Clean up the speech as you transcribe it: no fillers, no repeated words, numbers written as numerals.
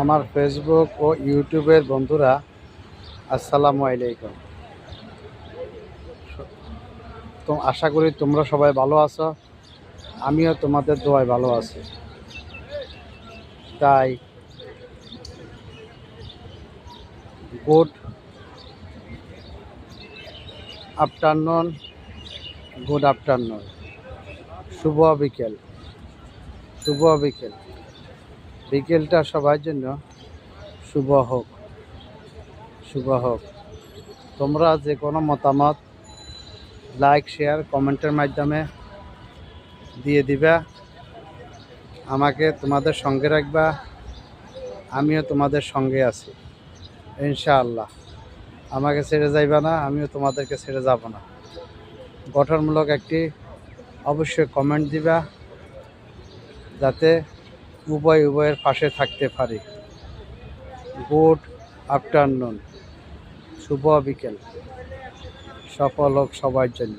আমার ফেসবুক ও ইউটিউবের বন্ধুরা, আসসালামু আলাইকুম। তো আশা করি তোমরা সবাই ভালো আছো। আমিও তোমাদের দোয়ায় ভালো আছি। তাই গুড আফটারনুন, গুড আফটারনুন, শুভ বিকেল, শুভ বিকেল। বিকেলটা সবার জন্য শুভ হোক, শুভ হোক। তোমরা যে কোনো মতামত লাইক, শেয়ার, কমেন্টের মাধ্যমে দিয়ে দিবা। আমাকে তোমাদের সঙ্গে রাখবা, আমিও তোমাদের সঙ্গে আছি ইনশাআল্লাহ। আমাকে ছেড়ে যাইবা না, আমিও তোমাদেরকে ছেড়ে যাব না। গঠনমূলক একটি অবশ্যই কমেন্ট দিবা, যাতে উভয়ের পাশে থাকতে পারি। গুড আফটারনুন, শুভ বিকেল, সফল হোক সবার জন্য।